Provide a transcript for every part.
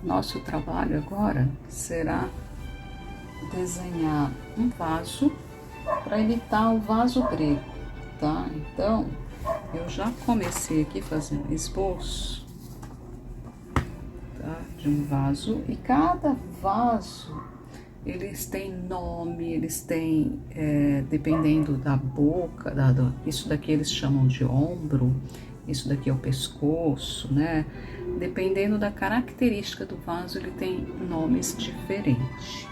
Nosso trabalho agora será desenhar um vaso para imitar o vaso grego, tá? Então, eu já comecei aqui fazendo um esboço, tá? De um vaso, e cada vaso eles têm nome, eles têm, dependendo da boca, isso daqui eles chamam de ombro, isso daqui é o pescoço, né? Dependendo da característica do vaso, ele tem nomes diferentes.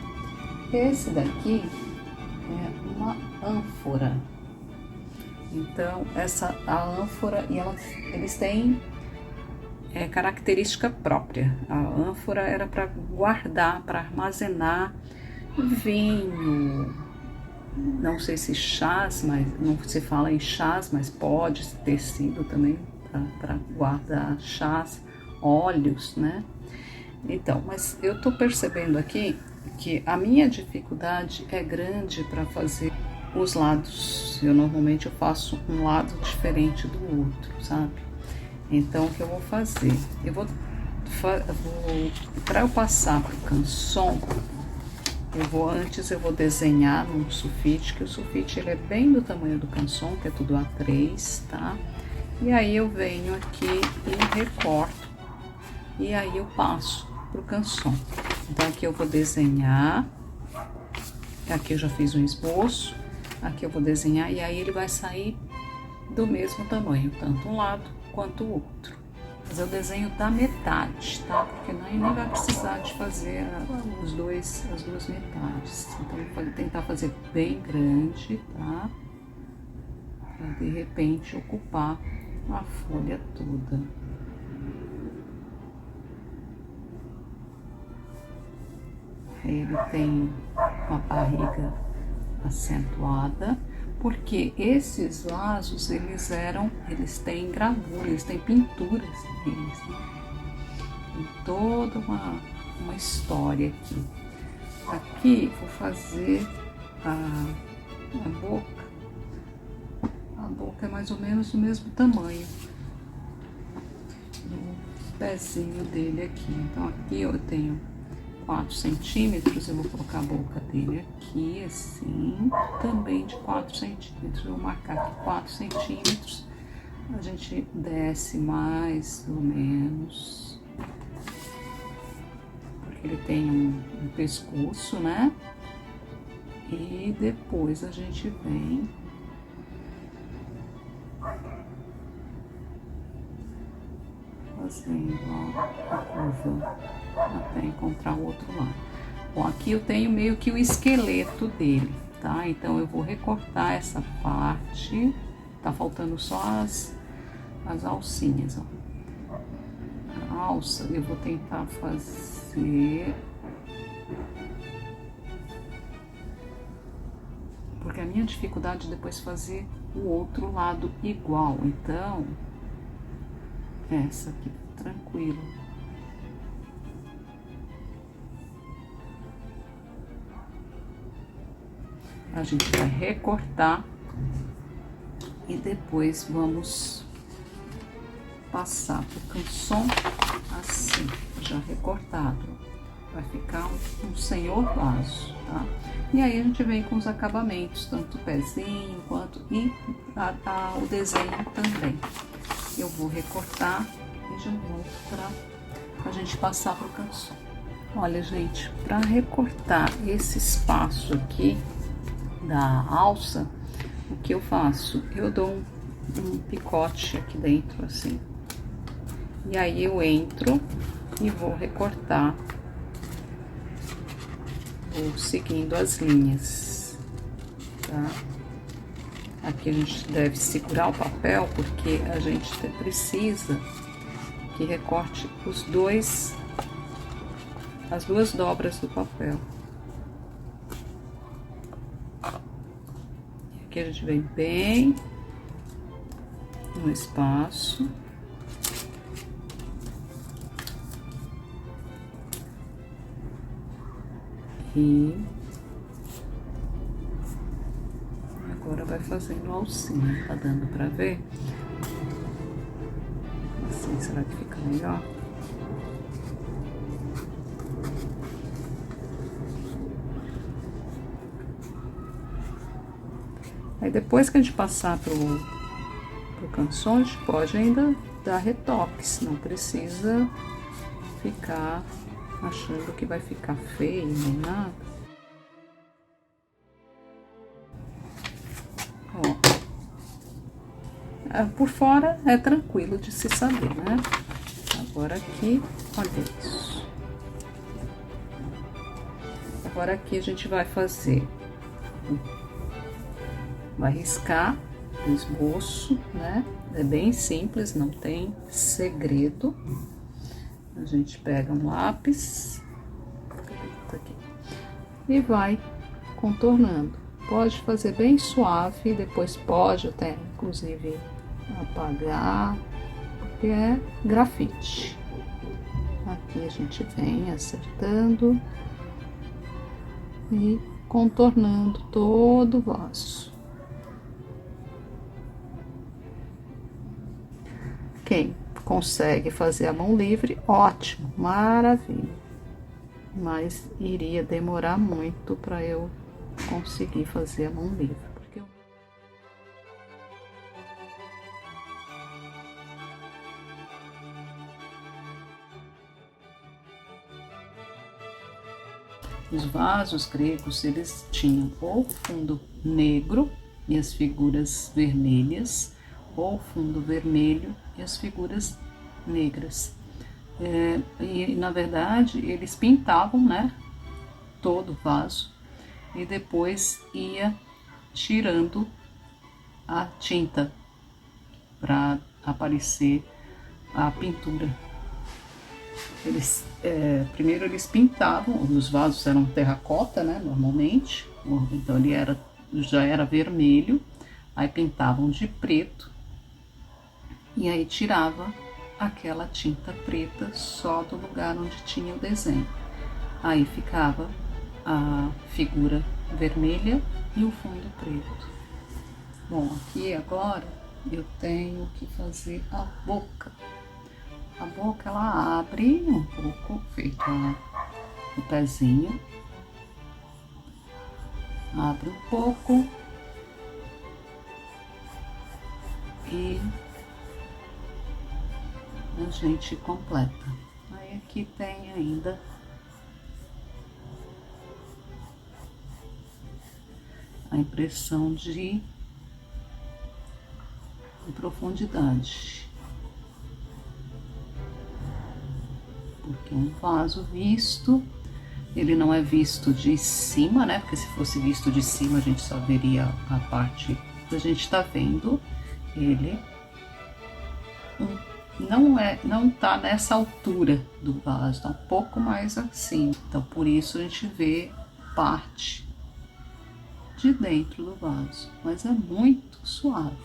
Esse daqui é uma ânfora. Então, a ânfora, eles têm característica própria. A ânfora era para guardar, para armazenar vinho, não sei se chás, mas não se fala em chás, mas pode ter sido também para guardar chás, óleos, né? Então, mas eu tô percebendo aqui que a minha dificuldade é grande para fazer os lados. Normalmente eu faço um lado diferente do outro, sabe? Então, o que eu vou fazer? Para eu passar pro canson, antes eu vou desenhar num sulfite, que o sulfite ele é bem do tamanho do canson, que é tudo A3, tá? E aí eu venho aqui e recorto, e aí eu passo pro canson. Então aqui eu vou desenhar, aqui eu já fiz um esboço, aqui eu vou desenhar, e aí ele vai sair do mesmo tamanho, tanto um lado quanto o outro. Mas eu desenho da metade, tá? Porque nem vai precisar de fazer as duas metades. Então, eu vou tentar fazer bem grande, tá? Pra, de repente, ocupar a folha toda. Ele tem uma barriga acentuada, porque esses vasos, eles têm gravura, eles têm pinturas neles, né? Tem toda uma história aqui. Aqui vou fazer a boca. A boca é mais ou menos do mesmo tamanho do pezinho dele aqui. Então aqui eu tenho 4 centímetros, eu vou colocar a boca dele aqui, assim, também de 4 centímetros. Eu vou marcar aqui 4 centímetros, a gente desce mais ou menos, porque ele tem um pescoço, né? E depois a gente vem fazendo a curva até encontrar o outro lado. Bom, aqui eu tenho meio que o esqueleto dele, tá? Então eu vou recortar essa parte, tá faltando só as alcinhas, ó. A alça eu vou tentar fazer, porque a minha dificuldade é depois fazer o outro lado igual. Então, essa aqui, tranquilo. A gente vai recortar e depois vamos passar pro canson assim, já recortado. Vai ficar um senhor vaso, tá? E aí a gente vem com os acabamentos, tanto o pezinho quanto o desenho também. Eu vou recortar e já volto para a gente passar pro canson. Olha, gente, para recortar esse espaço aqui da alça, o que eu faço? Eu dou um picote aqui dentro, assim. E aí eu entro e vou recortar, vou seguindo as linhas, tá? Aqui a gente deve segurar o papel, porque a gente precisa que recorte as duas dobras do papel. Aqui a gente vem bem no espaço. E agora vai fazendo alcinha, tá dando pra ver? Assim, será que fica melhor? Aí depois que a gente passar pro canson, a gente pode ainda dar retoques, não precisa ficar achando que vai ficar feio nem nada. Ó, por fora é tranquilo de se saber, né? Agora aqui, olha isso. Agora aqui a gente vai fazer, vai riscar o esboço, né? É bem simples, não tem segredo. A gente pega um lápis aqui, e vai contornando. Pode fazer bem suave, depois pode até inclusive apagar, porque é grafite. Aqui a gente vem acertando e contornando todo o vaso. Quem consegue fazer a mão livre, ótimo, maravilha. Mas iria demorar muito para eu conseguir fazer a mão livre, porque os vasos gregos, eles tinham ou fundo negro e as figuras vermelhas, ou fundo vermelho e as figuras negras. E na verdade eles pintavam, né, todo o vaso e depois ia tirando a tinta para aparecer a pintura. Primeiro eles pintavam, os vasos eram terracota, né, normalmente, então ele já era vermelho, aí pintavam de preto e aí tirava aquela tinta preta só do lugar onde tinha o desenho. Aí ficava a figura vermelha e o fundo preto. Bom, aqui agora eu tenho que fazer a boca. A boca ela abre um pouco, feito o pezinho. Abre um pouco e a gente completa. Aí aqui tem ainda a impressão de profundidade, porque um vaso visto, ele não é visto de cima, né? Porque se fosse visto de cima a gente só veria a parte que a gente tá vendo. Ele não tá nessa altura do vaso, tá um pouco mais assim. Então por isso a gente vê parte de dentro do vaso, mas é muito suave.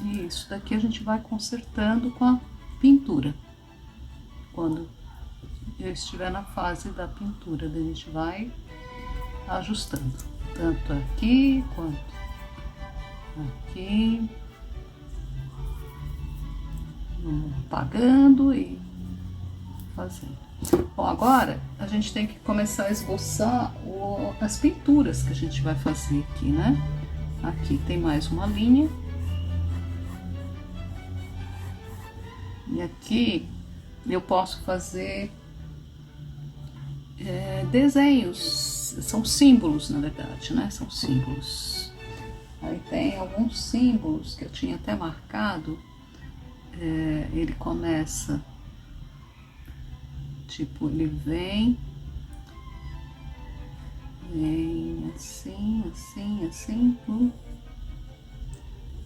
E isso daqui a gente vai consertando com a pintura. Quando eu estiver na fase da pintura, a gente vai ajustando, tanto aqui quanto aqui, apagando e fazendo. Bom, agora a gente tem que começar a esboçar as pinturas que a gente vai fazer aqui, né? Aqui tem mais uma linha. E aqui eu posso fazer desenhos, são símbolos na verdade, né? São símbolos. Aí tem alguns símbolos que eu tinha até marcado. Ele começa, tipo, ele vem assim, assim, assim,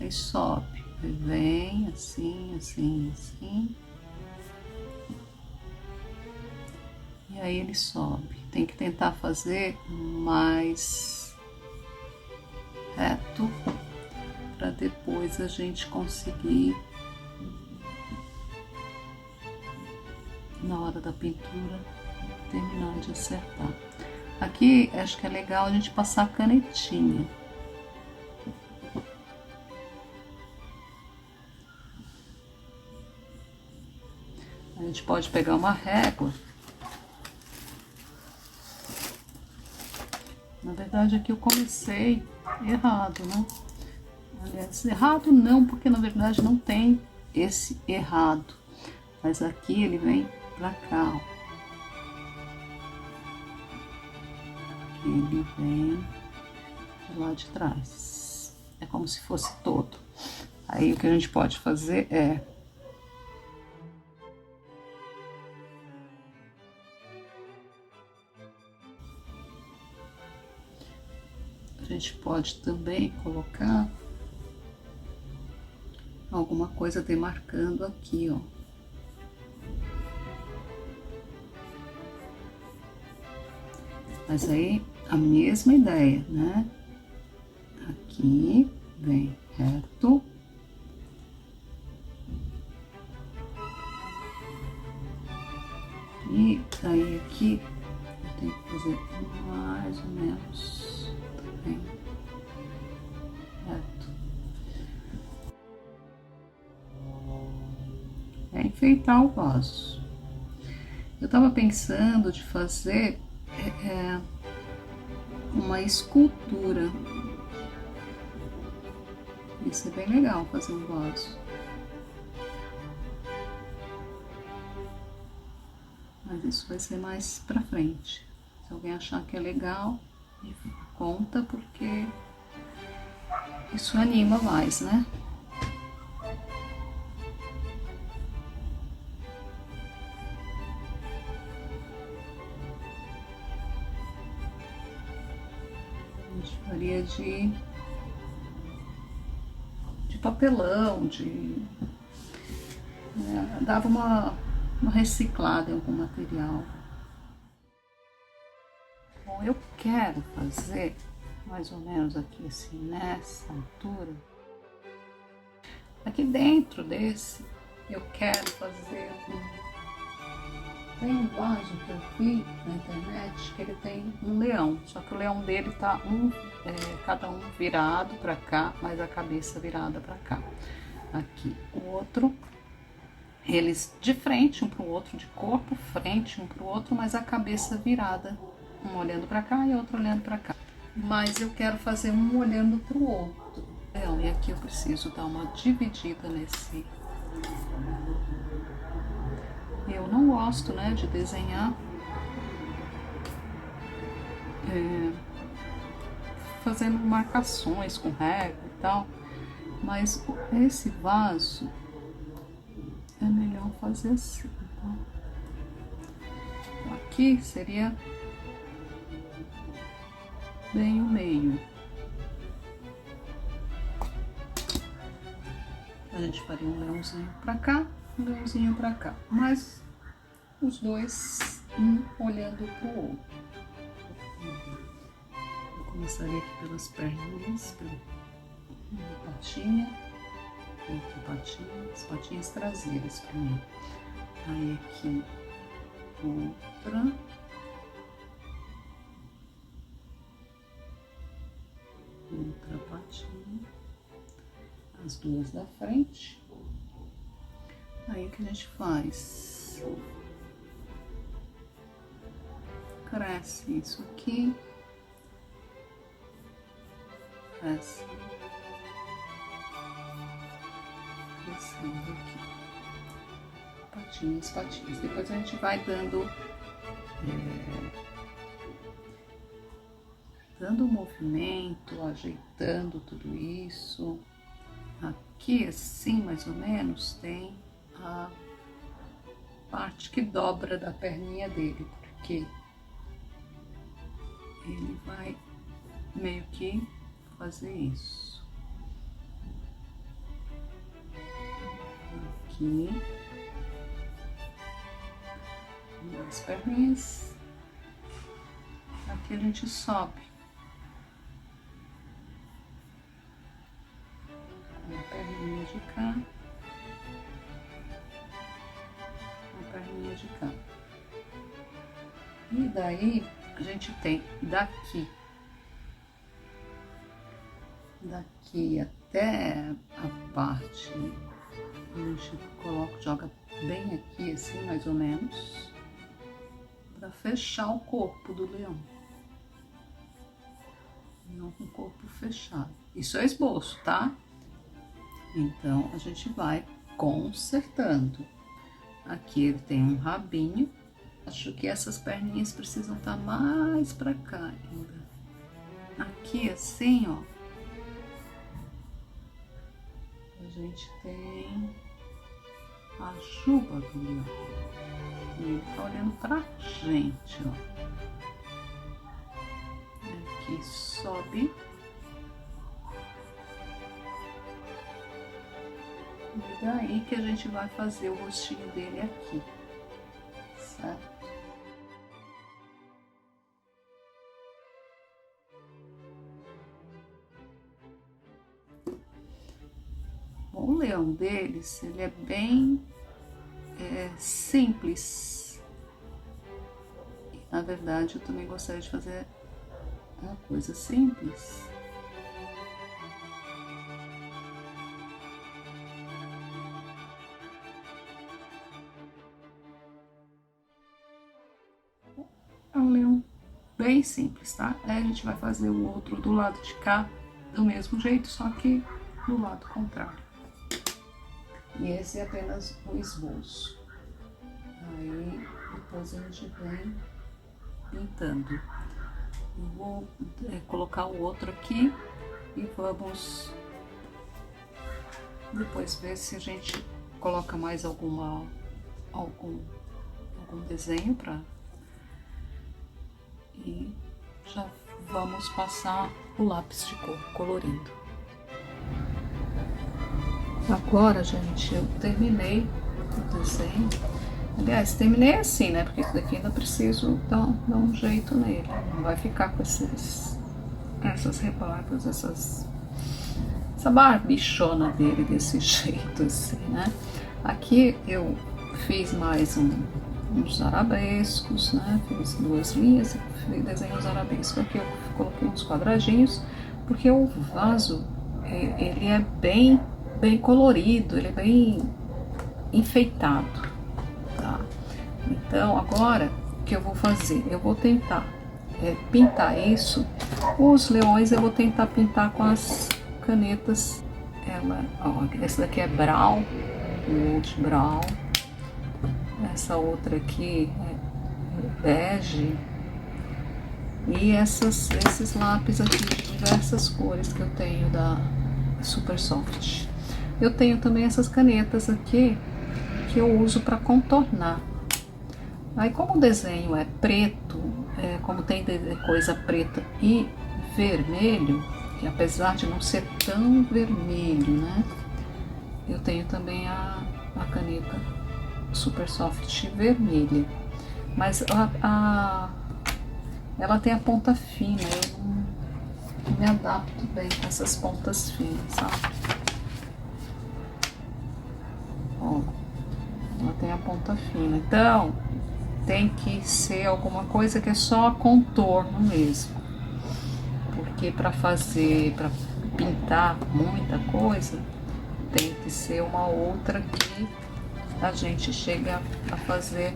aí sobe. Vem assim, assim, assim. E aí ele sobe. Tem que tentar fazer mais reto para depois a gente conseguir, na hora da pintura, terminar de acertar. Aqui acho que é legal a gente passar a canetinha. A gente pode pegar uma régua verdade aqui eu comecei errado, né? Aliás, errado não, porque na verdade não tem esse errado. Mas aqui ele vem pra cá, ó. Ele vem de lá de trás. É como se fosse todo. Aí o que a gente pode fazer é... A gente pode também colocar alguma coisa demarcando aqui, ó. Mas aí, a mesma ideia, né? Aqui, vem reto. E daí aqui, eu tenho que fazer mais ou menos também reto. É enfeitar o vaso. Eu tava pensando de fazer uma escultura. Isso é bem legal, fazer um vaso. Mas isso vai ser mais pra frente. Se alguém achar que é legal, conta, porque isso anima mais, né? A gente faria de papelão, dava uma reciclada em algum material. Bom, eu quero fazer mais ou menos aqui assim, nessa altura. Aqui dentro desse, eu quero fazer tem um vaso que eu vi na internet que ele tem um leão, só que o leão dele tá cada um virado para cá, mas a cabeça virada para cá. Aqui o outro, eles de frente um para o outro, de corpo frente um para o outro, mas a cabeça virada, um olhando para cá e outro olhando para cá. Mas eu quero fazer um olhando para o outro. E aqui eu preciso dar uma dividida nesse. Eu não gosto, né, de desenhar fazendo marcações com régua e tal, mas esse vaso é melhor fazer assim, tá? Então, aqui seria bem o meio. A gente faria um leãozinho pra cá, um leãozinho pra cá, mas os dois um olhando pro outro. Eu começaria aqui pelas perninhas, pela patinha, outra patinha, as patinhas traseiras pra mim. Aí aqui outra. Outra patinha. As duas da frente. Aí o que a gente faz? Cresce isso aqui. Cresce. Crescendo aqui. Patinhas, patinhas. Depois a gente vai dando dando movimento, ajeitando tudo isso. Aqui assim, mais ou menos, tem a parte que dobra da perninha dele, porque ele vai meio que fazer isso. Aqui. As perninhas. Aqui a gente sobe. Uma perninha de cá. Uma perninha de cá. E daí a gente tem daqui até a parte, a gente coloca, joga bem aqui assim, mais ou menos, para fechar o corpo do leão. não com o corpo fechado. Isso é esboço, tá? Então, a gente vai consertando. Aqui ele tem um rabinho. Acho que essas perninhas precisam estar mais pra cá ainda. Aqui, assim, ó. A gente tem a juba do leão. E ele tá olhando pra gente, ó. Aqui sobe. E daí que a gente vai fazer o rostinho dele aqui, certo? Bom, o leão deles, ele é bem simples. E, na verdade, eu também gostaria de fazer uma coisa simples. É um leão bem simples, tá? Aí a gente vai fazer o outro do lado de cá do mesmo jeito, só que do lado contrário. E esse é apenas o esboço. Aí depois a gente vem pintando. Eu vou colocar o outro aqui e vamos depois ver se a gente coloca mais algum desenho para. E já vamos passar o lápis de cor colorindo. Agora, gente, eu terminei o desenho. Aliás, terminei assim, né? Porque isso daqui ainda preciso dar um jeito nele. Não vai ficar com essas rebarbas, essa barbichona dele desse jeito assim, né? Aqui eu fiz mais uns arabescos, né? Fiz 2 linhas e desenhei os arabescos. Aqui eu coloquei uns quadradinhos, porque o vaso, ele é bem colorido, ele é bem enfeitado, tá? Então, agora, o que eu vou fazer? Eu vou tentar pintar isso. Os leões eu vou tentar pintar com as canetas. Essa daqui é Brown, Wood Brown. Essa outra aqui é bege. E esses lápis aqui de diversas cores que eu tenho da Super Soft. Eu tenho também essas canetas aqui que eu uso para contornar. Aí, como o desenho é preto, como tem coisa preta e vermelho, que apesar de não ser tão vermelho, né? Eu tenho também a caneta Super Soft vermelha. Mas ela tem a ponta fina, eu não me adapto bem com essas pontas finas, sabe? Ó, ela tem a ponta fina, então tem que ser alguma coisa que é só contorno mesmo, porque para pintar muita coisa tem que ser uma outra que a gente chega a fazer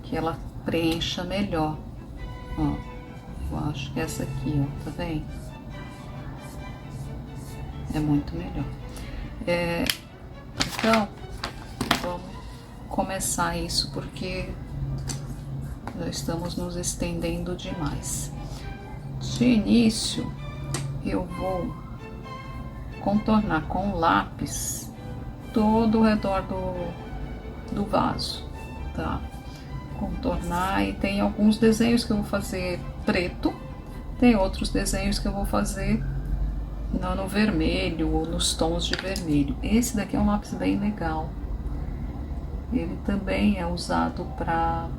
que ela preencha melhor. Ó, eu acho que essa aqui, ó, tá vendo? É muito melhor. Então, vamos começar isso porque já estamos nos estendendo demais. De início, eu vou contornar com o lápis todo o redor do vaso, tá? Contornar, e tem alguns desenhos que eu vou fazer preto, tem outros desenhos que eu vou fazer no vermelho ou nos tons de vermelho. Esse daqui é um lápis bem legal. Ele também é usado para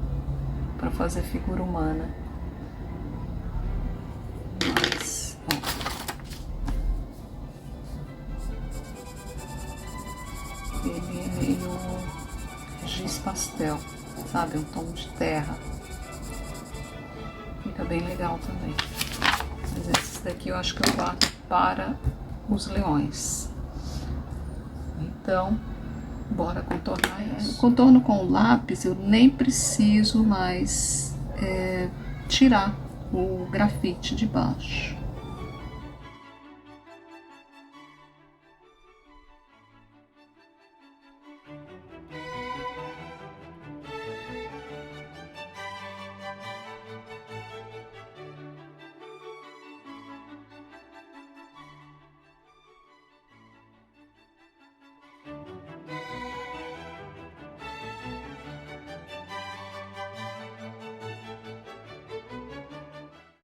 fazer figura humana. Mas, ele é meio giz pastel, sabe? Um tom de terra. Fica bem legal também. Mas esse daqui eu acho que eu guardo para os leões. Então, Bora contornar isso. Contorno com o lápis, eu nem preciso mais tirar o grafite de baixo.